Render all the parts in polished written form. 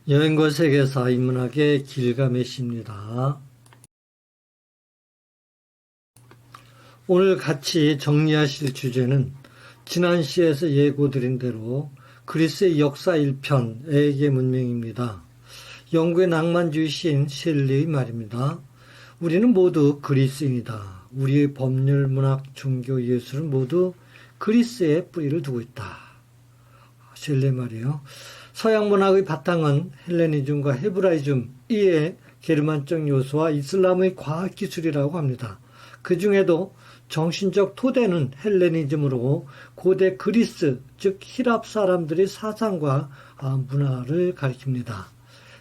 여행과 세계사 인문학의 길가메시입니다. 오늘 같이 정리하실 주제는 지난 시에서 예고드린 대로 그리스의 역사 1편 에게 문명입니다. 영국의 낭만주의 시인 셸리의 말입니다. 우리는 모두 그리스인이다. 우리의 법률, 문학, 종교, 예술은 모두 그리스에 뿌리를 두고 있다. 셸리의 말이에요. 서양 문학의 바탕은 헬레니즘과 헤브라이즘, 이에 게르만적 요소와 이슬람의 과학기술이라고 합니다. 그 중에도 정신적 토대는 헬레니즘으로 고대 그리스, 즉 히랍 사람들의 사상과 문화를 가리킵니다.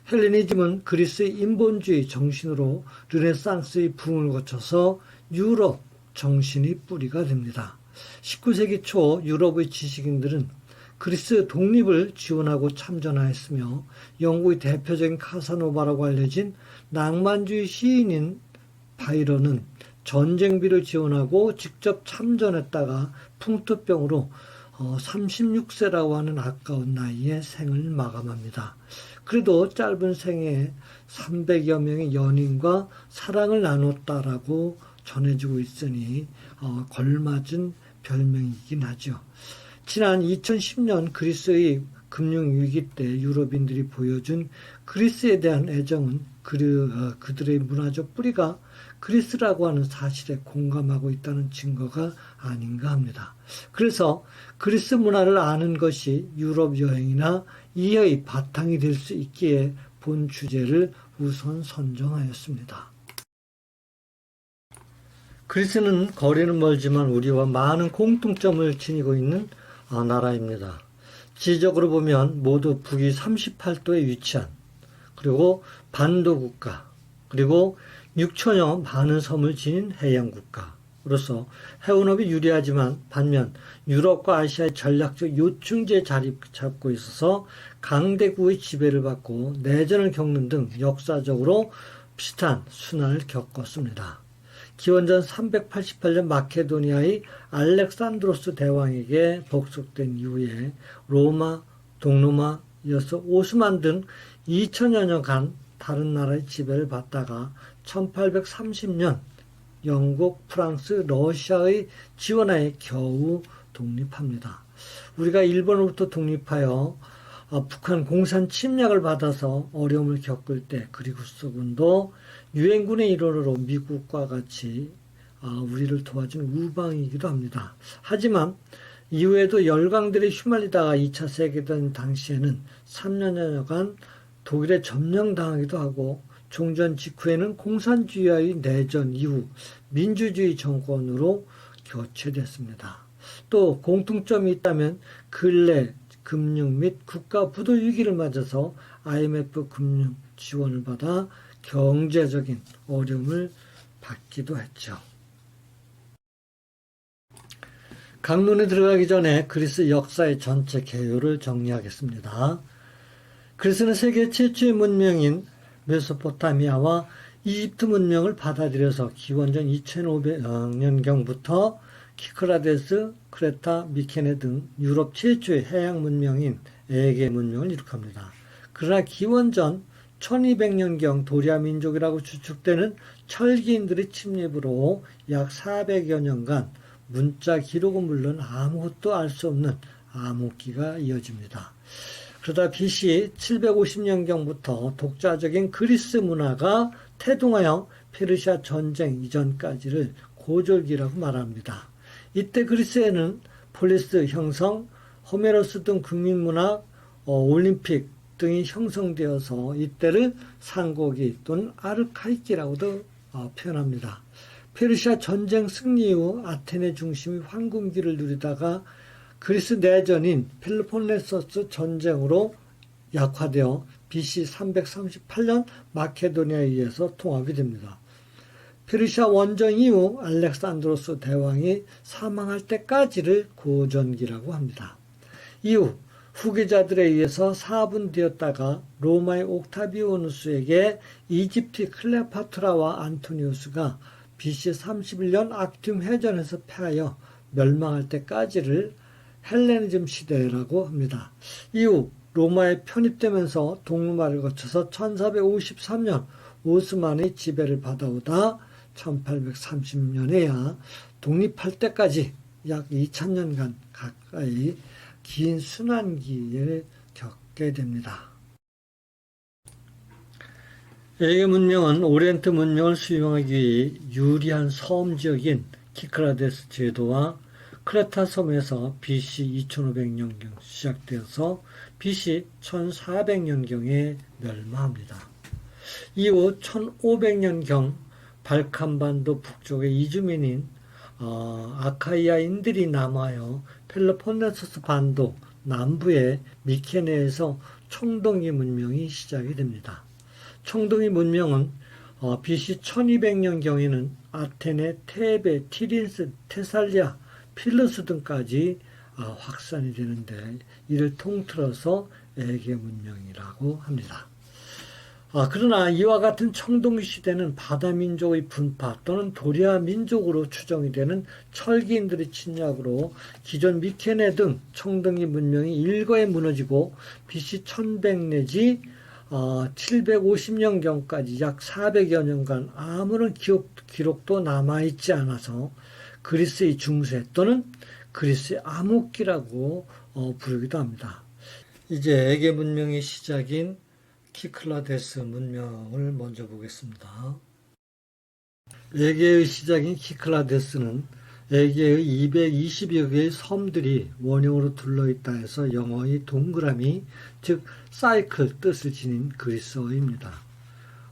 헬레니즘은 그리스의 인본주의 정신으로 르네상스의 부흥을 거쳐서 유럽 정신의 뿌리가 됩니다. 19세기 초 유럽의 지식인들은 그리스 독립을 지원하고 참전하였으며 영국의 대표적인 카사노바라고 알려진 낭만주의 시인인 바이런은 전쟁비를 지원하고 직접 참전했다가 풍토병으로 36세라고 하는 아까운 나이에 생을 마감합니다. 그래도 짧은 생에 300여 명의 연인과 사랑을 나눴다라고 전해지고 있으니 걸맞은 별명이긴 하죠. 지난 2010년 그리스의 금융위기 때 유럽인들이 보여준 그리스에 대한 애정은 그들의 문화적 뿌리가 그리스라고 하는 사실에 공감하고 있다는 증거가 아닌가 합니다. 그래서 그리스 문화를 아는 것이 유럽 여행이나 이해의 바탕이 될 수 있기에 본 주제를 우선 선정하였습니다. 그리스는 거리는 멀지만 우리와 많은 공통점을 지니고 있는 나라입니다. 지적으로 보면 모두 북위 38도에 위치한 그리고 반도 국가 그리고 6천여 많은 섬을 지닌 해양 국가로서 해운업이 유리하지만 반면 유럽과 아시아의 전략적 요충지에 자리 잡고 있어서 강대국의 지배를 받고 내전을 겪는 등 역사적으로 비슷한 순환을 겪었습니다. 기원전 388년 마케도니아의 알렉산드로스 대왕에게 복속된 이후에 로마, 동로마, 이어서 오스만 등 2000여 년간 다른 나라의 지배를 받다가 1830년 영국, 프랑스, 러시아의 지원하에 겨우 독립합니다. 우리가 일본으로부터 독립하여 북한 공산 침략을 받아서 어려움을 겪을 때 그리스군도 유엔군의 일원으로 미국과 같이 우리를 도와준 우방이기도 합니다. 하지만 이후에도 열강들이 휘말리다가 2차 세계대전 당시에는 3년여간 독일에 점령당하기도 하고 종전 직후에는 공산주의와의 내전 이후 민주주의 정권으로 교체됐습니다. 또 공통점이 있다면 근래 금융 및 국가 부도 위기를 맞아서 IMF 금융 지원을 받아 경제적인 어려움을 받기도 했죠. 강론에 들어가기 전에 그리스 역사의 전체 개요를 정리하겠습니다. 그리스는 세계 최초의 문명인 메소포타미아와 이집트 문명을 받아들여서 기원전 2500년경부터 키크라데스, 크레타, 미케네 등 유럽 최초의 해양 문명인 에게 문명을 이룩합니다. 그러나 기원전 1200년경 도리아 민족이라고 추측되는 철기인들의 침입으로 약 400여 년간 문자 기록은 물론 아무것도 알 수 없는 암흑기가 이어집니다. 그러다 BC 750년경부터 독자적인 그리스 문화가 태동하여 페르시아 전쟁 이전까지를 고졸기라고 말합니다. 이때 그리스에는 폴리스 형성, 호메로스 등 국민문학, 올림픽 등이 형성되어서 이때를 상고기 또는 아르카이키라고도 표현합니다. 페르시아 전쟁 승리 후 아테네 중심의 황금기를 누리다가 그리스 내전인 펠로폰네소스 전쟁으로 약화되어 BC 338년 마케도니아에 의해서 통합이 됩니다. 페르시아 원정 이후 알렉산드로스 대왕이 사망할 때까지를 고전기라고 합니다. 이후 후계자들에 의해서 사분되었다가 로마의 옥타비오누스에게 이집트 클레오파트라와 안토니우스가 BC 31년 악tium 해전에서 패하여 멸망할 때까지를 헬레니즘 시대라고 합니다. 이후 로마에 편입되면서 동루마를 거쳐서 1453년 오스만의 지배를 받아오다 1830년에야 독립할 때까지 약 2000년간 가까이 긴 순환기를 겪게 됩니다. 에게 문명은 오리엔트 문명을 수용하기 위해 유리한 섬 지역인 키크라데스 제도와 크레타 섬에서 BC 2500년경 시작되어서 BC 1400년경에 멸망합니다. 이후 1500년경 발칸반도 북쪽의 이주민인 아카이아인들이 남하여 펠로폰네소스 반도 남부의 미케네에서 청동기 문명이 시작이 됩니다. 청동기 문명은 BC 1200년경에는 아테네, 테베, 티린스, 테살리아, 필로스 등까지 확산이 되는데 이를 통틀어서 에게 문명이라고 합니다. 그러나 이와 같은 청동기 시대는 바다민족의 분파 또는 도리아 민족으로 추정이 되는 철기인들의 침략으로 기존 미케네 등 청동기 문명이 일거에 무너지고 BC 1100 내지 750년경까지 약 400여 년간 아무런 기록도 남아있지 않아서 그리스의 중세 또는 그리스의 암흑기라고 부르기도 합니다. 이제 에게 문명의 시작인 키클라데스 문명을 먼저 보겠습니다. 에게의 시작인 키클라데스는 에게의 220여 개의 섬들이 원형으로 둘러있다 해서 영어의 동그라미, 즉 사이클 뜻을 지닌 그리스어입니다.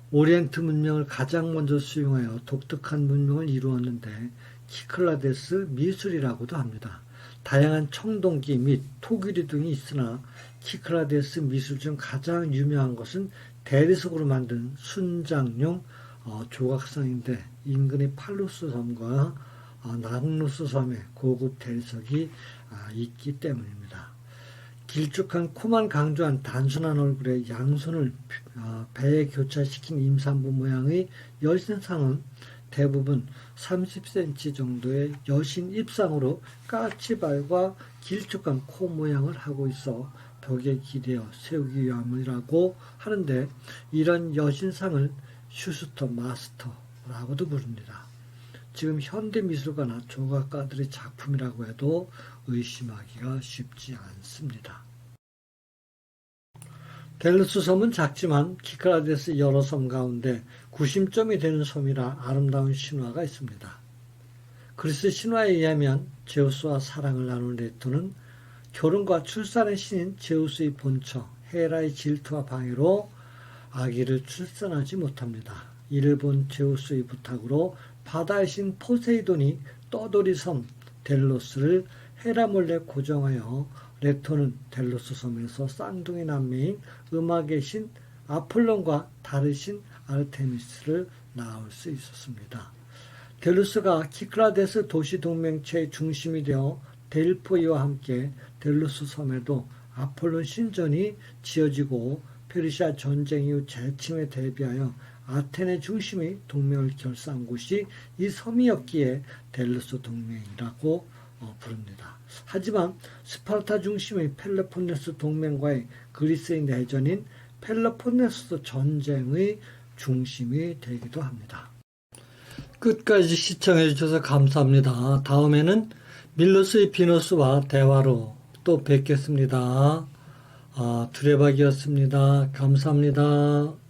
오리엔트 문명을 가장 먼저 수용하여 독특한 문명을 이루었는데 키클라데스 미술이라고도 합니다. 다양한 청동기 및 토기리 등이 있으나 키클라데스 미술 중 가장 유명한 것은 대리석으로 만든 순장용 조각상인데 인근의 팔루스 섬과 나흑루스 섬에 고급 대리석이 있기 때문입니다. 길쭉한 코만 강조한 단순한 얼굴에 양손을 배에 교차시킨 임산부 모양의 여신상은 대부분 30cm 정도의 여신 입상으로 까치발과 길쭉한 코 모양을 하고 있어 벽에 기대어 세우기 위함이라고 하는데 이런 여신상을 슈스터 마스터라고도 부릅니다. 지금 현대미술가나 조각가들의 작품이라고 해도 의심하기가 쉽지 않습니다. 델루스 섬은 작지만 키크라데스 여러 섬 가운데 구심점이 되는 섬이라 아름다운 신화가 있습니다. 그리스 신화에 의하면 제우스와 사랑을 나눈 레토는 결혼과 출산의 신인 제우스의 본처 헤라의 질투와 방해로 아기를 출산하지 못합니다. 이를 본 제우스의 부탁으로 바다의 신 포세이돈이 떠돌이 섬 델로스를 헤라 몰래 고정하여 레토는 델로스 섬에서 쌍둥이 남매인 음악의 신 아폴론과 달의 신 아르테미스를 낳을 수 있었습니다. 델루스가 키크라데스 도시 동맹체의 중심이 되어 델포이와 함께 델루스 섬에도 아폴론 신전이 지어지고 페르시아 전쟁 이후 재침에 대비하여 아테네 중심의 동맹을 결성한 곳이 이 섬이었기에 델루스 동맹이라고 부릅니다. 하지만 스파르타 중심의 펠로폰네소 동맹과의 그리스의 내전인 펠로폰네소 전쟁의 중심이 되기도 합니다. 끝까지 시청해 주셔서 감사합니다. 다음에는 밀로스의 비너스와 대화로 또 뵙겠습니다. 두레박이었습니다. 감사합니다.